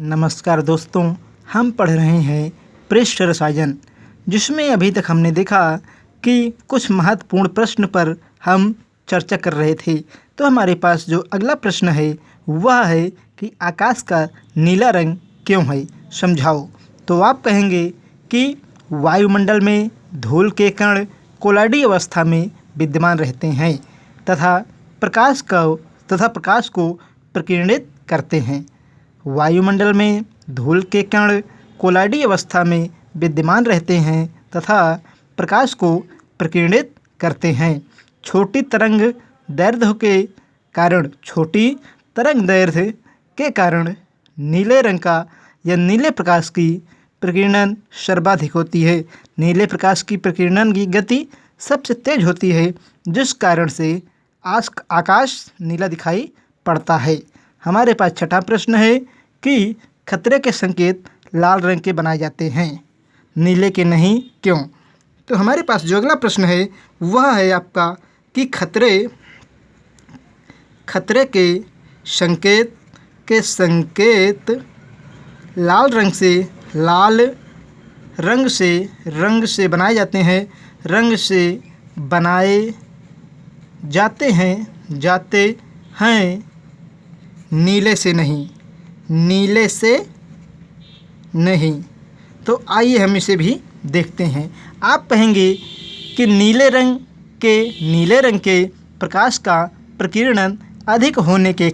नमस्कार दोस्तों, हम पढ़ रहे हैं पृष्ठ रसायन, जिसमें अभी तक हमने देखा कि कुछ महत्वपूर्ण प्रश्न पर हम चर्चा कर रहे थे। तो हमारे पास जो अगला प्रश्न है वह है कि आकाश का नीला रंग क्यों है, समझाओ। तो आप कहेंगे कि वायुमंडल में धूल के कण कोलाडी अवस्था में विद्यमान रहते हैं तथा प्रकाश को प्रकीर्णित करते हैं। वायुमंडल में धूल के कण कोलाडी अवस्था में विद्यमान रहते हैं तथा प्रकाश को प्रकीर्णित करते हैं। छोटी तरंग दैर्ध्य के कारण नीले रंग का या नीले प्रकाश की प्रकीर्णन सर्वाधिक होती है। नीले प्रकाश की प्रकीर्णन की गति सबसे तेज होती है, जिस कारण से आकाश नीला दिखाई पड़ता है। हमारे पास छठा प्रश्न है कि खतरे के संकेत लाल रंग के बनाए जाते हैं, नीले के नहीं, क्यों। तो हमारे पास जो अगला प्रश्न है वह है आपका कि खतरे के संकेत लाल रंग से बनाए जाते हैं, नीले से नहीं। तो आइए हम इसे भी देखते हैं। आप कहेंगे कि नीले रंग के प्रकाश का प्रकीर्णन अधिक होने के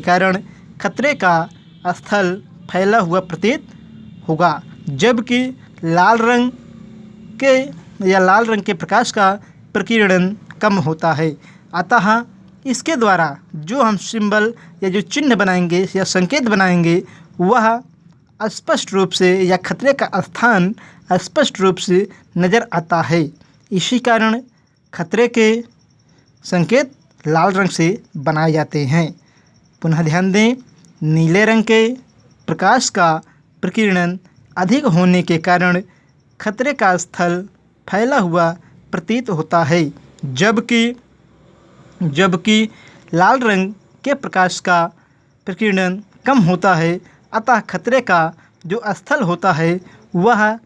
कारण खतरे का स्थल फैला हुआ प्रतीत होगा, जबकि लाल रंग के प्रकाश का प्रकीर्णन कम होता है। अतः इसके द्वारा जो हम सिंबल या जो चिन्ह बनाएंगे या संकेत बनाएंगे वह स्पष्ट रूप से या खतरे का स्थान स्पष्ट रूप से नज़र आता है। इसी कारण खतरे के संकेत लाल रंग से बनाए जाते हैं। पुनः ध्यान दें, नीले रंग के प्रकाश का प्रकीर्णन अधिक होने के कारण खतरे का स्थल फैला हुआ प्रतीत होता है, जबकि लाल रंग के प्रकाश का प्रकीर्णन कम होता है। अतः खतरे का जो स्थल होता है वह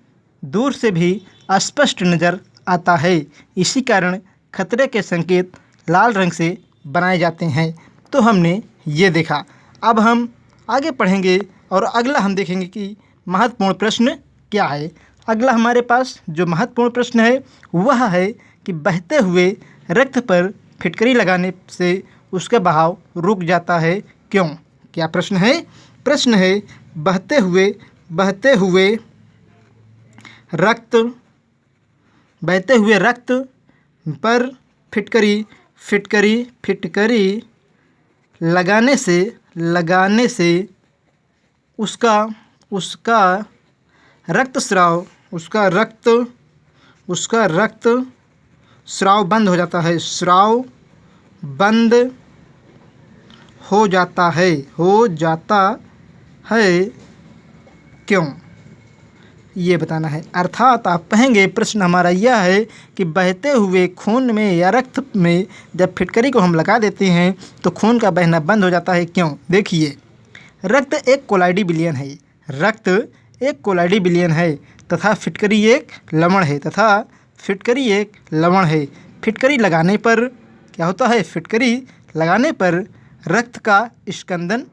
दूर से भी स्पष्ट नज़र आता है। इसी कारण खतरे के संकेत लाल रंग से बनाए जाते हैं। तो हमने ये देखा। अब हम आगे पढ़ेंगे और अगला हम देखेंगे कि महत्वपूर्ण प्रश्न क्या है। अगला हमारे पास जो महत्वपूर्ण प्रश्न है वह है कि बहते हुए रक्त पर फिटकरी लगाने से उसका बहाव रुक जाता है, क्यों। क्या प्रश्न है? प्रश्न है बहते हुए रक्त पर फिटकरी लगाने से उसका रक्तस्राव बंद हो जाता है, क्यों, ये बताना है। अर्थात आप कहेंगे, प्रश्न हमारा यह है कि बहते हुए खून में या रक्त में जब फिटकरी को हम लगा देते हैं तो खून का बहना बंद हो जाता है, क्यों। देखिए, रक्त एक कोलाइडी विलयन है तथा फिटकरी एक लवण है। फिटकरी लगाने पर क्या होता है? फिटकरी लगाने पर रक्त का स्कंदन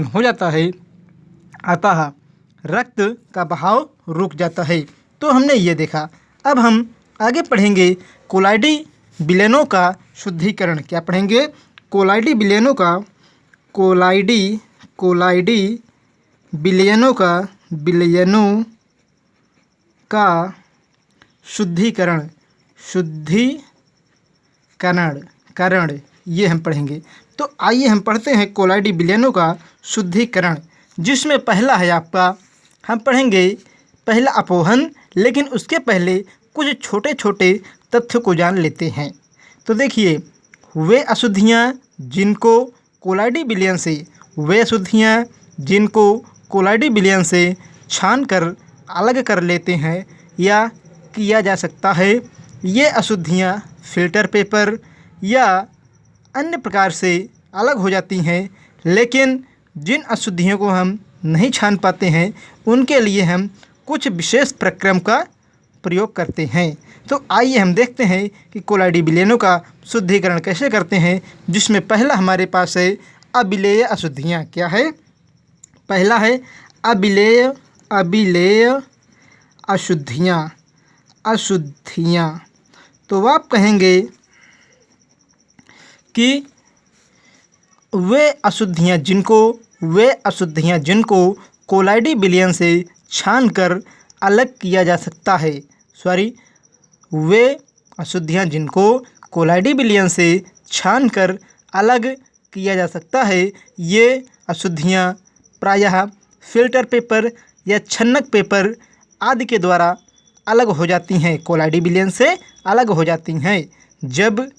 हो जाता है। अतः रक्त का बहाव रुक जाता है। तो हमने ये देखा। अब हम आगे पढ़ेंगे कोलाइडी विलयनों का शुद्धिकरण। क्या पढ़ेंगे? कोलाइडी विलयनों का शुद्धिकरण ये हम पढ़ेंगे। तो आइए हम पढ़ते हैं कोलाइडी विलयनों का शुद्धिकरण, जिसमें पहला है आपका, हम पढ़ेंगे पहला अपोहन, लेकिन उसके पहले कुछ छोटे छोटे तथ्यों को जान लेते हैं। तो देखिए, वे अशुद्धियाँ जिनको कोलाइडी विलयन से छान कर अलग कर लेते हैं या किया जा सकता है, ये अशुद्धियाँ फिल्टर पेपर या अन्य प्रकार से अलग हो जाती हैं, लेकिन जिन अशुद्धियों को हम नहीं छान पाते हैं उनके लिए हम कुछ विशेष प्रक्रम का प्रयोग करते हैं। तो आइए हम देखते हैं कि कोलाइडी विलयनों का शुद्धिकरण कैसे करते हैं, जिसमें पहला हमारे पास है अबिलेय अशुद्धियाँ। क्या है? पहला है अबिलेय अशुद्धियाँ। तो आप कहेंगे कि वे अशुद्धियाँ जिनको कोलाइडी विलयन से छानकर अलग किया जा सकता है। वे अशुद्धियाँ जिनको कोलाइडी विलयन से छानकर अलग किया जा सकता है, ये अशुद्धियाँ प्रायः फिल्टर पेपर या छन्नक पेपर आदि के द्वारा अलग हो जाती हैं, कोलाइडी विलयन से अलग हो जाती हैं जब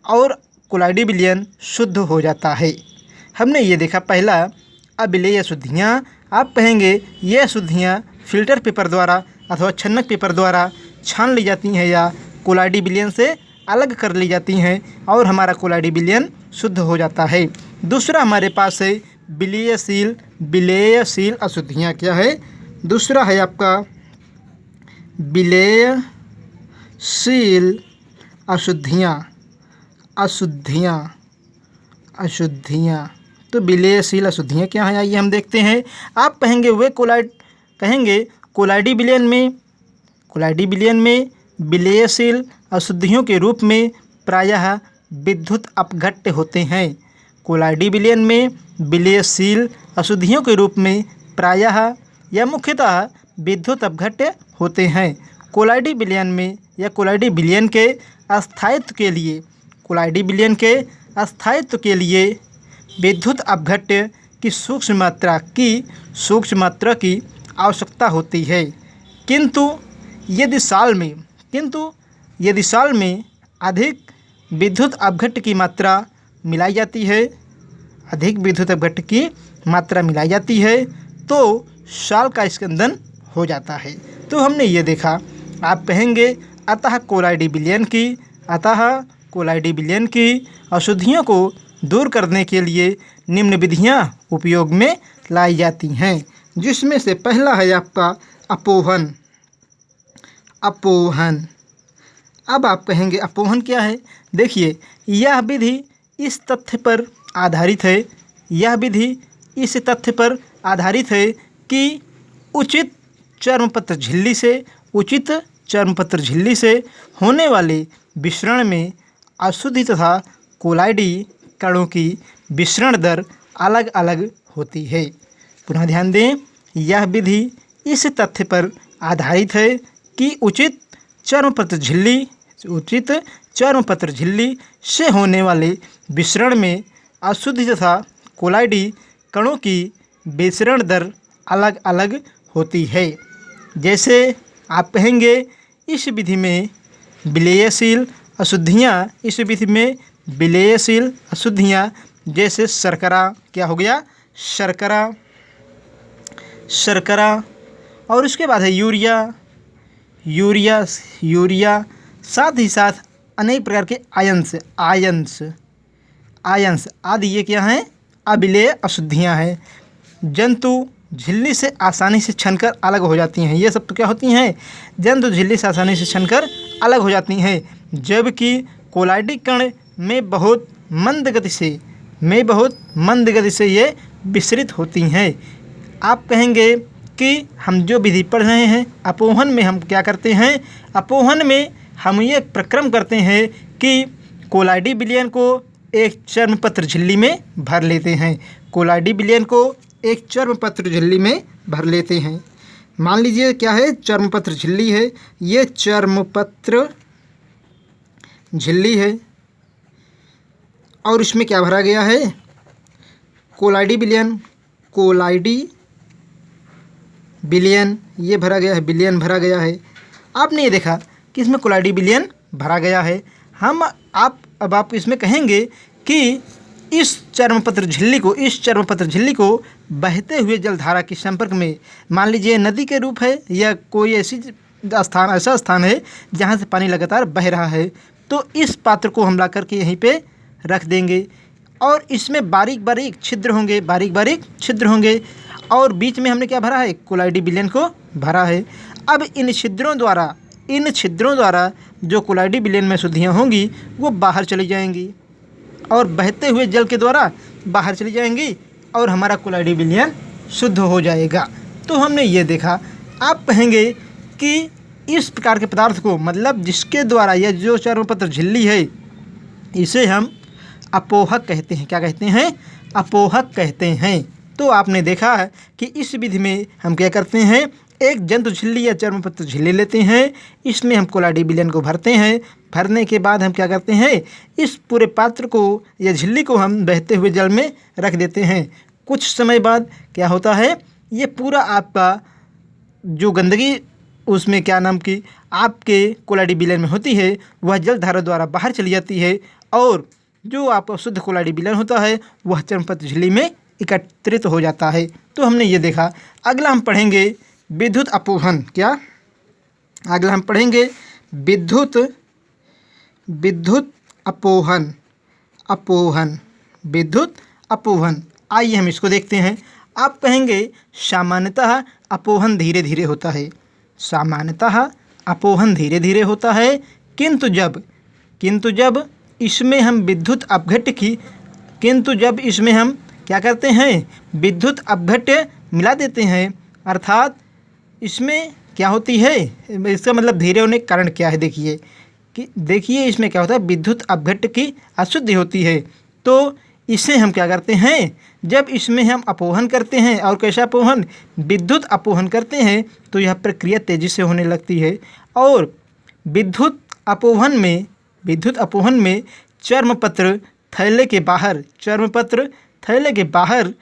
और कोलाइडी विलयन शुद्ध हो जाता है। हमने ये देखा पहला अबिलेय अशुद्धियाँ। आप कहेंगे ये अशुद्धियाँ फिल्टर पेपर द्वारा अथवा छन्नक पेपर द्वारा छान ली जाती हैं या कोलाइडी विलयन से अलग कर ली जाती हैं और हमारा कोलाइडी विलयन शुद्ध हो जाता है। दूसरा हमारे पास है विलेयशील अशुद्धियाँ। क्या है? दूसरा है आपका विलेयशील अशुद्धियाँ। तो विलेयशील अशुद्धियाँ क्या हैं, आइए हम देखते हैं। आप कहेंगे कोलाइडी विलयन में विलेयशील अशुद्धियों के रूप में प्रायः विद्युत अपघट्य होते हैं। कोलाइडी विलयन में विलेयशील अशुद्धियों के रूप में प्रायः या मुख्यतः विद्युत अपघट्य होते हैं। कोलाइडी विलयन के अस्थायित्व के लिए विद्युत अपघट्य की सूक्ष्म मात्रा की आवश्यकता होती है। किंतु यदि साल में अधिक विद्युत अपघट्य की मात्रा मिलाई जाती है तो साल का स्कंदन हो जाता है। तो हमने ये देखा। आप कहेंगे अतः कोलाइडी विलयन की अशुद्धियों को दूर करने के लिए निम्न विधियाँ उपयोग में लाई जाती हैं, जिसमें से पहला है आपका अपोहन। अब आप कहेंगे अपोहन क्या है? देखिए, यह विधि इस तथ्य पर आधारित है कि उचित चर्मपत्र झिल्ली से होने वाले विसरण में अशुद्धि तथा कोलाइडी कणों की विसरण दर अलग अलग होती है। पुनः ध्यान दें, यह विधि इस तथ्य पर आधारित है कि उचित चर्मपत्र झिल्ली से होने वाले विसरण में अशुद्धि तथा कोलाइडी कणों की विसरण दर अलग अलग होती है। जैसे आप कहेंगे इस विधि में विलेयशील अशुद्धियाँ जैसे शर्करा। क्या हो गया? शर्करा। और उसके बाद है यूरिया। साथ ही साथ अनेक प्रकार के आयंस आदि ये क्या हैं? अबिलेय अशुद्धियाँ हैं। जंतु झिल्ली से आसानी से छनकर अलग हो जाती हैं। ये सब तो क्या होती हैं? जंतु झिल्ली से आसानी से छनकर अलग हो जाती हैं, जबकि कोलाइडी कण में बहुत मंद गति से ये विसरित होती हैं। आप कहेंगे कि हम जो विधि पढ़ रहे हैं अपोहन में हम क्या करते हैं? अपोहन में हम ये प्रक्रम करते हैं कि कोलाइडी विलयन को एक चर्मपत्र झिल्ली में भर लेते हैं। मान लीजिए क्या है? चर्मपत्र झिल्ली है। ये चर्मपत्र झिल्ली है और इसमें क्या भरा गया है? कोलाइडी विलयन ये भरा गया है, विलयन भरा गया है। आपने ये देखा कि इसमें कोलाइडी विलयन भरा गया है। अब आप इसमें कहेंगे कि इस चर्मपत्र झिल्ली को बहते हुए जलधारा के संपर्क में, मान लीजिए नदी के रूप है या कोई ऐसी स्थान ऐसा स्थान है जहाँ से पानी लगातार बह रहा है। तो इस पात्र को हम ला करके यहीं पे रख देंगे और इसमें बारीक बारीक छिद्र होंगे, बारीक बारीक छिद्र होंगे और बीच में हमने क्या भरा है, कोलाइडी विलयन को भरा है। अब इन छिद्रों द्वारा जो कोलाइडी विलयन में अशुद्धियाँ होंगी वो बाहर चली जाएंगी और बहते हुए जल के द्वारा बाहर चली जाएंगी और हमारा कोलाइडी विलयन शुद्ध हो जाएगा। तो हमने ये देखा। आप कहेंगे कि इस प्रकार के पदार्थ को, मतलब जिसके द्वारा यह जो चर्मपत्र झिल्ली है, इसे हम अपोहक कहते हैं। क्या कहते हैं? अपोहक कहते हैं। तो आपने देखा है कि इस विधि में हम क्या करते हैं, एक जंतु झिल्ली या चर्मपत्र झिल्ली लेते हैं, इसमें हम कोलाइडी विलयन को भरते हैं। भरने के बाद हम क्या करते हैं, इस पूरे पात्र को या झिल्ली को हम बहते हुए जल में रख देते हैं। कुछ समय बाद क्या होता है, ये पूरा आपका जो गंदगी उसमें क्या नाम की आपके कोलाइडी विलयन में होती है वह जल धारा द्वारा बाहर चली जाती है और जो आपका शुद्ध कोलाइडी विलयन होता है वह चर्मपत्र झिल्ली में एकत्रित हो जाता है। तो हमने ये देखा। अगला हम पढ़ेंगे विद्युत अपोहन। क्या? अगला हम पढ़ेंगे विद्युत अपोहन। विद्युत अपोहन। आइए हम इसको देखते हैं। आप कहेंगे सामान्यतः अपोहन धीरे धीरे होता है। सामान्यतः अपोहन धीरे धीरे होता है, किंतु जब इसमें हम विद्युत अपघट्य जब इसमें हम क्या करते हैं, विद्युत अपघट्य मिला देते हैं, अर्थात इसमें क्या होती है, इसका मतलब धीरे होने का कारण क्या है, देखिए इसमें क्या होता है, विद्युत अपघट्य की अशुद्धि होती है। तो इसे हम क्या करते हैं, जब इसमें हम अपोहन करते हैं, और कैसा अपोहन, विद्युत अपोहन करते हैं, तो यह प्रक्रिया तेज़ी से होने लगती है। और विद्युत अपोहन में चर्मपत्र थैले के बाहर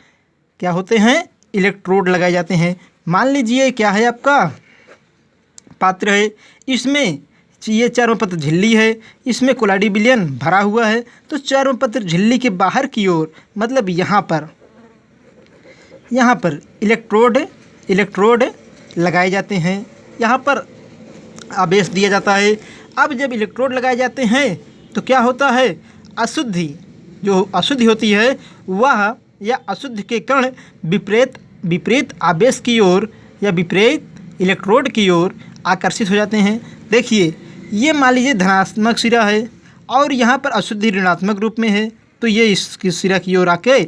क्या होते हैं, इलेक्ट्रोड लगाए जाते हैं। मान लीजिए क्या है, आपका पात्र है, इसमें ये चर्मपत्र झिल्ली है, इसमें कोलाइडी विलयन भरा हुआ है। तो चर्मपत्र झिल्ली के बाहर की ओर, मतलब यहाँ पर इलेक्ट्रोड लगाए जाते हैं, यहाँ पर आवेश दिया जाता है। अब जब इलेक्ट्रोड लगाए जाते हैं तो क्या होता है, जो अशुद्धि होती है वह या अशुद्ध के कण विपरीत आवेश की ओर या विपरीत इलेक्ट्रोड की ओर आकर्षित हो जाते हैं। देखिए ये मान लीजिए धनात्मक सिरा है और यहाँ पर अशुद्धि ऋणात्मक रूप में है, तो ये इसकी सिरा की ओर आके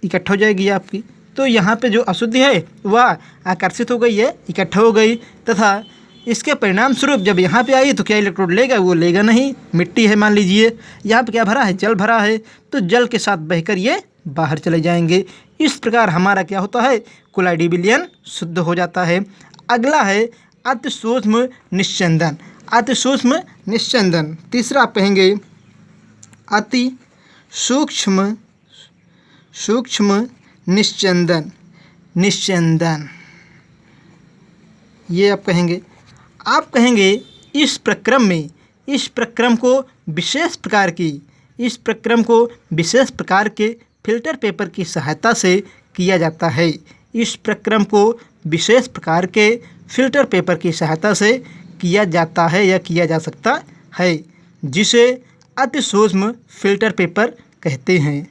इकट्ठा हो जाएगी आपकी। तो यहाँ पे जो अशुद्धि है वह आकर्षित हो गई है, इकट्ठा हो गई, तथा इसके परिणाम स्वरूप जब यहाँ पे आई तो क्या इलेक्ट्रोड लेगा, वो लेगा नहीं। मिट्टी है मान लीजिए, यहाँ पे क्या भरा है, जल भरा है, तो जल के साथ बहकर ये बाहर चले जाएंगे। इस प्रकार हमारा क्या होता है, कोलाइडी विलयन शुद्ध हो जाता है। अगला है अति सूक्ष्म निस्यंदन। तीसरा आप कहेंगे अति सूक्ष्म निस्यंदन। ये आप कहेंगे इस प्रक्रम को विशेष प्रकार के फिल्टर पेपर की सहायता से किया जाता है। इस प्रक्रम को विशेष प्रकार के फिल्टर पेपर की सहायता से किया जाता है या किया जा सकता है, जिसे अति सूक्ष्म फिल्टर पेपर कहते हैं।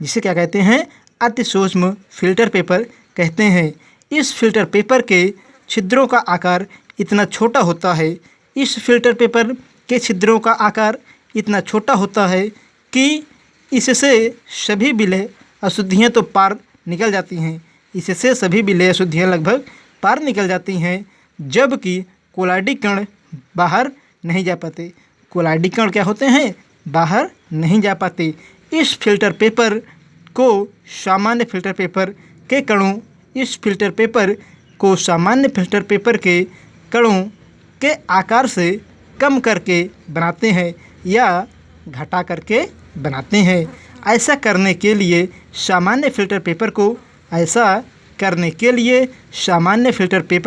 जिसे क्या कहते हैं, अति सूक्ष्म फिल्टर पेपर कहते हैं। इस फिल्टर पेपर के छिद्रों का आकार इतना छोटा होता है, इस फिल्टर पेपर के छिद्रों का आकार इतना छोटा होता है कि इससे सभी विलय अशुद्धियाँ तो पार निकल जाती हैं, इससे सभी विलय अशुद्धियाँ लगभग पार निकल जाती हैं, जबकि कोलाइडी कण बाहर नहीं जा पाते। कोलाइडी कण क्या होते हैं, बाहर नहीं जा पाते। इस फिल्टर पेपर को सामान्य फिल्टर पेपर के कणों के आकार से कम करके बनाते हैं या घटा करके बनाते हैं। ऐसा करने के लिए सामान्य फिल्टर पेपर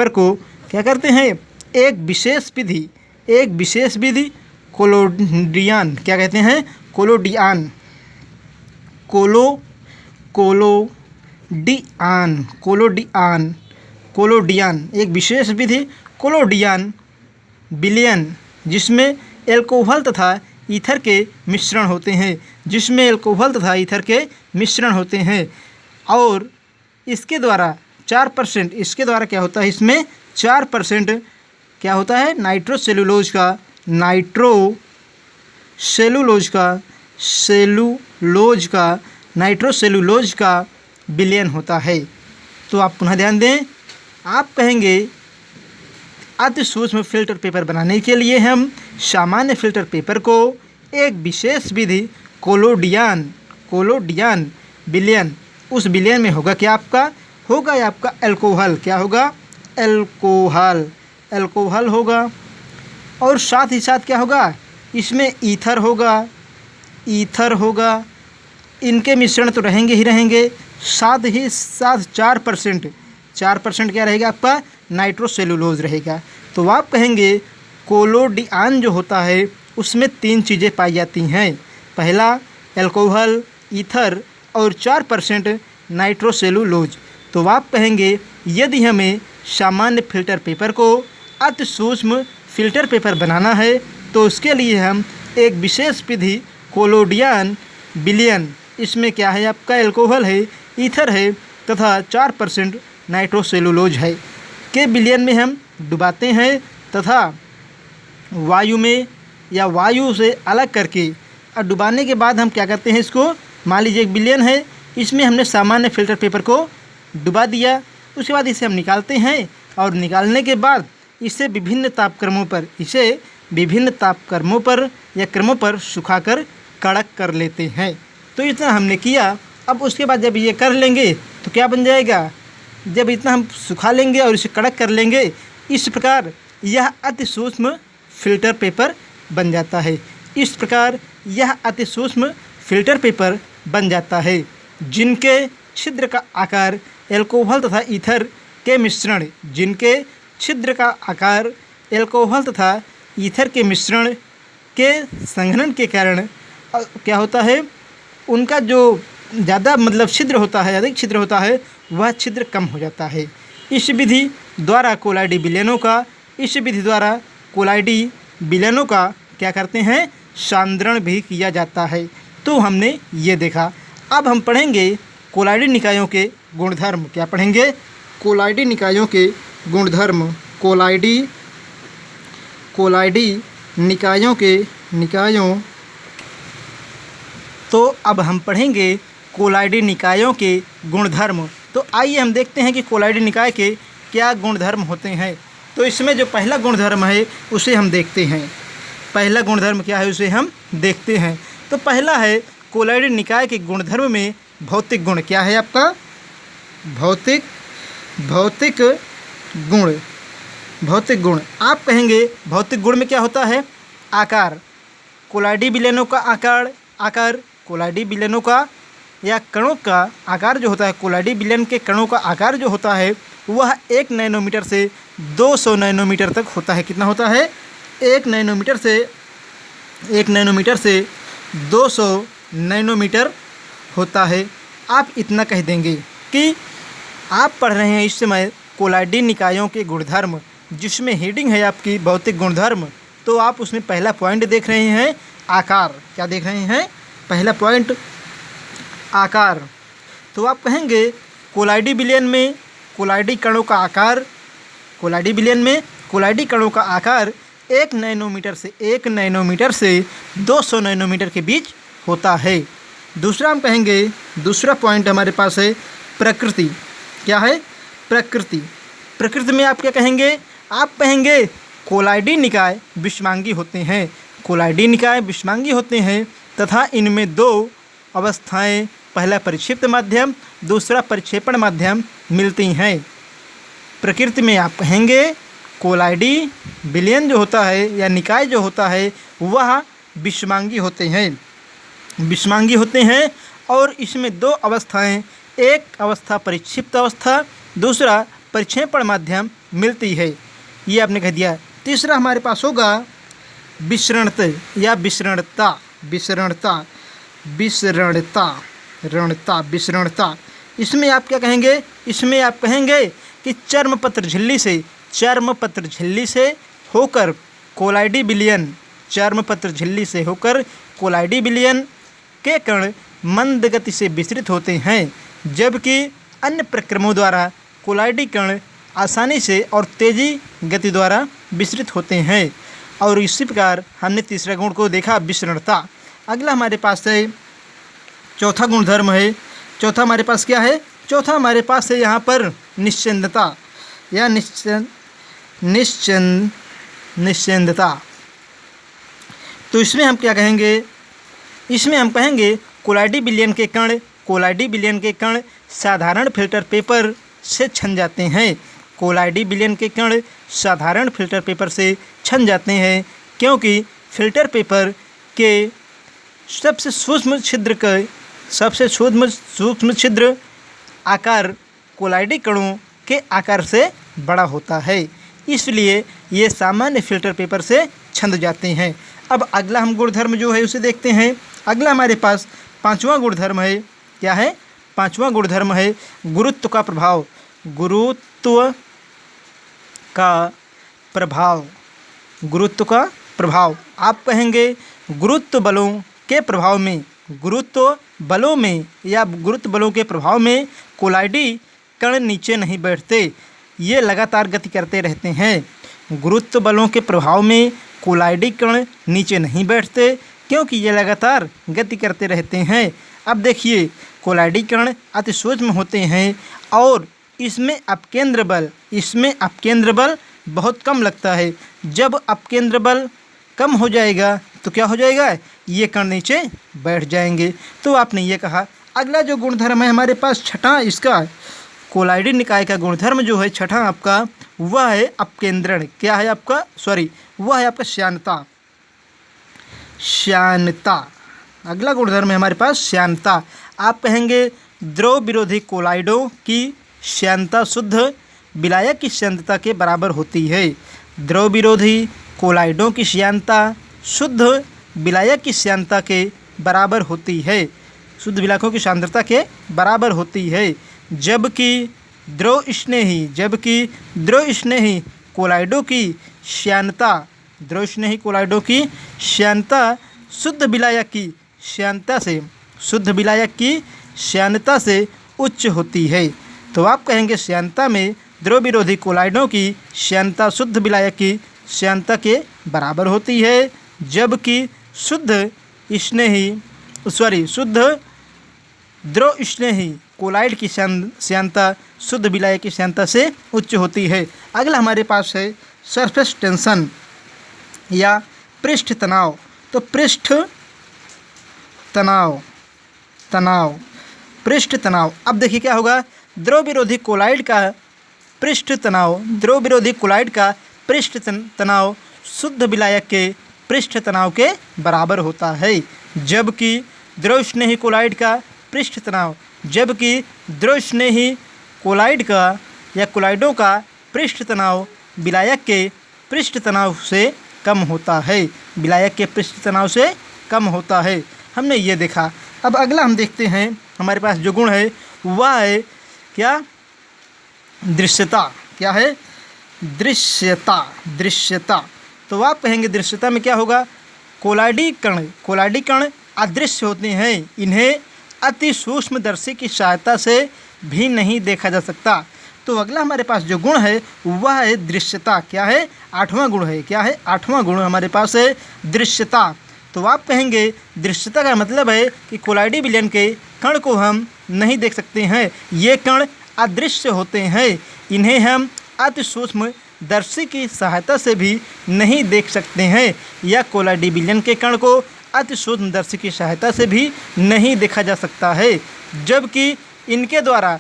को क्या करते हैं, एक विशेष विधि कोलोडियन, क्या कहते हैं, कोलोडियन, एक विशेष विधि कोलोडियन विलयन, जिसमें एल्कोहल तथा ईथर के मिश्रण होते हैं, जिसमें एल्कोहल तथा ईथर के मिश्रण होते हैं। और इसके द्वारा 4%, इसके द्वारा क्या होता है, इसमें 4% क्या होता है, नाइट्रोसेलुलोज का विलयन होता है। तो आप पुनः ध्यान दें, आप कहेंगे अति सूक्ष्म फिल्टर पेपर बनाने के लिए हम सामान्य फिल्टर पेपर को एक विशेष विधि कोलोडियन विलयन, उस विलयन में होगा क्या, होगा आपका एल्कोहल, क्या होगा, एल्कोहल होगा। और साथ ही साथ क्या होगा, इसमें ईथर होगा, इनके मिश्रण तो रहेंगे ही रहेंगे, साथ ही साथ 4% क्या रहेगा आपका, नाइट्रोसेलुलोज रहेगा। तो आप कहेंगे कोलोडियन जो होता है उसमें 3 चीज़ें पाई जाती हैं, पहला एल्कोहल, ईथर और 4% नाइट्रोसेलुलोज। तो आप कहेंगे यदि हमें सामान्य फिल्टर पेपर को अति सूक्ष्म फिल्टर पेपर बनाना है तो उसके लिए हम एक विशेष विधि कोलोडियन विलयन, इसमें क्या है आपका, एल्कोहल है, ईथर है तथा 4% नाइट्रोसेलुलोज है, के विलयन में हम डुबाते हैं तथा वायु में या वायु से अलग करके, और डुबाने के बाद हम क्या करते हैं, इसको मान लीजिए एक विलयन है, इसमें हमने सामान्य फिल्टर पेपर को डुबा दिया, उसके बाद इसे हम निकालते हैं और निकालने के बाद इसे विभिन्न तापक्रमों पर या क्रमों पर सुखाकर कड़क कर लेते हैं। तो इतना हमने किया। अब उसके बाद जब ये कर लेंगे तो क्या बन जाएगा, जब इतना हम सुखा लेंगे और इसे कड़क कर लेंगे, इस प्रकार यह अति सूक्ष्म फिल्टर पेपर बन जाता है। इस प्रकार यह अति सूक्ष्म फिल्टर पेपर बन जाता है, जिनके छिद्र का आकार एल्कोहल तथा ईथर के मिश्रण, के संघनन के कारण क्या होता है, उनका जो ज़्यादा मतलब छिद्र होता है, अधिक छिद्र होता है, वह छिद्र कम हो जाता है। इस विधि द्वारा कोलाइडी विलयनों का क्या करते हैं, सांद्रण भी किया जाता है। तो हमने ये देखा। अब हम पढ़ेंगे कोलाइडी निकायों के गुणधर्म। क्या पढ़ेंगे, कोलाइडी निकायों के गुणधर्म, कोलाइडी निकायों। तो अब हम पढ़ेंगे कोलाइडी निकायों के गुणधर्म। तो आइए हम देखते हैं कि कोलाइडी निकाय के क्या गुणधर्म होते हैं। तो इसमें जो पहला गुणधर्म है उसे हम देखते हैं। पहला गुणधर्म क्या है उसे हम देखते हैं। तो पहला है कोलाइडी निकाय के गुणधर्म में भौतिक गुण। क्या है आपका, भौतिक गुण। आप कहेंगे भौतिक गुण में क्या होता है, आकार। कोलाइडी विलयनों का आकार कोलाइडी विलयनों का या कणों का आकार जो होता है, कोलाइडी विलयन के कणों का आकार जो होता है वह 1 नैनोमीटर से 200 नैनोमीटर तक होता है। कितना होता है, 1 नैनोमीटर से 200 नैनोमीटर होता है। आप इतना कह देंगे कि आप पढ़ रहे हैं इस समय कोलाइडी निकायों के गुणधर्म, जिसमें हेडिंग है आपकी भौतिक गुणधर्म। तो आप उसमें पहला पॉइंट देख रहे हैं आकार। क्या देख रहे हैं, पहला पॉइंट आकार। तो आप कहेंगे कोलाइडी विलयन में कोलाइडी कणों का आकार, कोलाइडी विलयन में कोलाइडी कणों का आकार 1 नैनोमीटर से 200 नैनोमीटर के बीच होता है। दूसरा हम कहेंगे, दूसरा पॉइंट हमारे पास है प्रकृति। क्या है, प्रकृति में आप क्या कहेंगे, आप कहेंगे कोलाइडी निकाय विषमांगी होते हैं तथा इनमें 2 अवस्थाएं, पहला परिक्षिप्त माध्यम, दूसरा परिक्षेपण माध्यम मिलती हैं। प्रकृति में आप कहेंगे कोलाइडी विलयन जो होता है या निकाय जो होता है वह विषमांगी होते हैं और इसमें 2 अवस्थाएं, एक अवस्था परिक्षिप्त अवस्था, दूसरा परिक्षेपण माध्यम मिलती है। ये आपने कह दिया। तीसरा हमारे पास होगा विसरणता या विसरणता। इसमें आप क्या कहेंगे, इसमें आप कहेंगे कि चर्मपत्र झिल्ली से चर्मपत्र झिल्ली से होकर कोलाइडी विलयन, चर्मपत्र झिल्ली से होकर कोलाइडी विलयन के कण मंद गति से विसरित होते हैं, जबकि अन्य प्रक्रमों द्वारा कोलाइडी कण आसानी से और तेजी गति द्वारा विसरित होते हैं। और इसी प्रकार हमने तीसरा गुण को देखा, विसरणता। अगला हमारे पास है चौथा गुणधर्म है। चौथा हमारे पास क्या है? चौथा हमारे पास है यहाँ पर निश्चंदता या निश्चंदता। तो इसमें हम क्या कहेंगे? इसमें हम कहेंगे कोलाइडी विलयन के कण साधारण फिल्टर पेपर से छन जाते हैं। कोलाइडी विलयन के कण साधारण फिल्टर पेपर से छन जाते हैं, क्योंकि फिल्टर पेपर के सबसे सूक्ष्म छिद्र आकार कोलाइडी कणों के आकार से बड़ा होता है, इसलिए ये सामान्य फिल्टर पेपर से छन जाते हैं। अब अगला हम गुणधर्म जो है उसे देखते हैं। अगला हमारे पास पांचवा गुणधर्म है। क्या है? पांचवा गुणधर्म है गुरुत्व का प्रभाव। गुरुत्व का प्रभाव। आप कहेंगे गुरुत्व बलों के प्रभाव में कोलाइडी कण नीचे नहीं बैठते, ये लगातार गति करते रहते हैं। गुरुत्व बलों के प्रभाव में कोलाइडी कण नीचे नहीं बैठते, क्योंकि ये लगातार गति करते रहते हैं। अब देखिए, कोलाइडी कण अति सूक्ष्म होते हैं और इसमें अपकेंद्र बल बहुत कम लगता है। जब अपकेंद्र बल कम हो जाएगा तो क्या हो जाएगा? ये कण नीचे बैठ जाएंगे। तो आपने ये कहा। अगला जो गुणधर्म है हमारे पास छठा, इसका कोलाइडी निकाय का गुणधर्म जो है छठा आपका, वह है अपकेंद्रण। क्या है आपका? वह है आपका श्यानता। अगला गुणधर्म है हमारे पास श्यानता। आप कहेंगे द्रव विरोधी कोलाइडों की श्यानता शुद्ध विलायक की श्यानता के बराबर होती है। द्रव विरोधी कोलाइडों की श्यानता शुद्ध विलायक की श्यानता के बराबर होती है, शुद्ध विलायकों की सांद्रता के बराबर होती है, जबकि द्रव स्नेही कोलाइडों की श्यानता शुद्ध विलायक की श्यानता से उच्च होती है। तो आप कहेंगे श्यानता में द्रव विरोधी कोलाइडों की श्यानता शुद्ध विलायक की श्यानता के बराबर होती है, जबकि शुद्ध द्रव स्नेही कोलाइड की श्यानता शुद्ध विलायक की श्यानता से उच्च होती है। अगला हमारे पास है सरफेस टेंशन या पृष्ठ तनाव। तो पृष्ठ तनाव। अब देखिए क्या होगा? द्रव विरोधी कोलाइड का पृष्ठ तनाव शुद्ध विलायक के पृष्ठ तनाव के बराबर होता है, जबकि द्रव स्नेही कोलाइड का पृष्ठ कोलाइडों का पृष्ठ तनाव विलायक के पृष्ठ तनाव से कम होता है। हमने ये देखा। अब अगला हम देखते हैं, हमारे पास जो गुण है वह है क्या? दृश्यता। क्या है? दृश्यता। तो आप कहेंगे दृश्यता में क्या होगा? कोलाइडी कण अदृश्य होते हैं, इन्हें अति सूक्ष्मदर्शी की सहायता से भी नहीं देखा जा सकता। तो अगला हमारे पास जो गुण है वह है दृश्यता। क्या है? आठवां गुण है। क्या है? आठवां गुण हमारे पास है दृश्यता। तो आप कहेंगे दृश्यता का मतलब है कि कोलाइडी विलयन के कण को हम नहीं देख सकते हैं, ये कण अदृश्य होते हैं, इन्हें हम अति सूक्ष्म दर्शी की सहायता से भी नहीं देख सकते हैं, या कोलाइडी विलयन के कण को अति सूक्ष्म दर्शी की सहायता से भी नहीं देखा जा सकता है, जबकि इनके द्वारा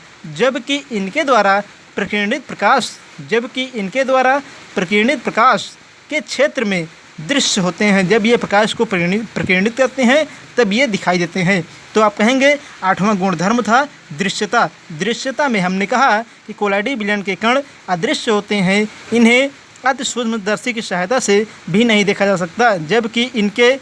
प्रकीर्णित प्रकाश के क्षेत्र में दृश्य होते हैं। जब ये प्रकाश को प्रकीर्णित करते हैं तब ये दिखाई देते हैं। तो आप कहेंगे आठवां गुणधर्म था दृश्यता में हमने कहा कि कोलाइडी विलयन के कण अदृश्य होते हैं, इन्हें अति सूक्ष्मदर्शी की सहायता से भी नहीं देखा जा सकता, जबकि इनके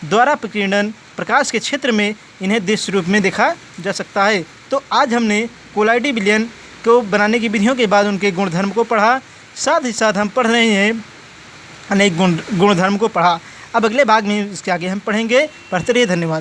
द्वारा प्रकीर्णन प्रकाश के क्षेत्र में इन्हें दृश्य रूप में देखा जा सकता है। तो आज हमने कोलाइडी विलयन को बनाने की विधियों के बाद उनके गुणधर्म को पढ़ा। साथ ही साथ हम पढ़ रहे हैं अनेक गुणधर्म को पढ़ा। अब अगले भाग में इसके आगे हम पढ़ेंगे। पढ़ते रहिए। धन्यवाद।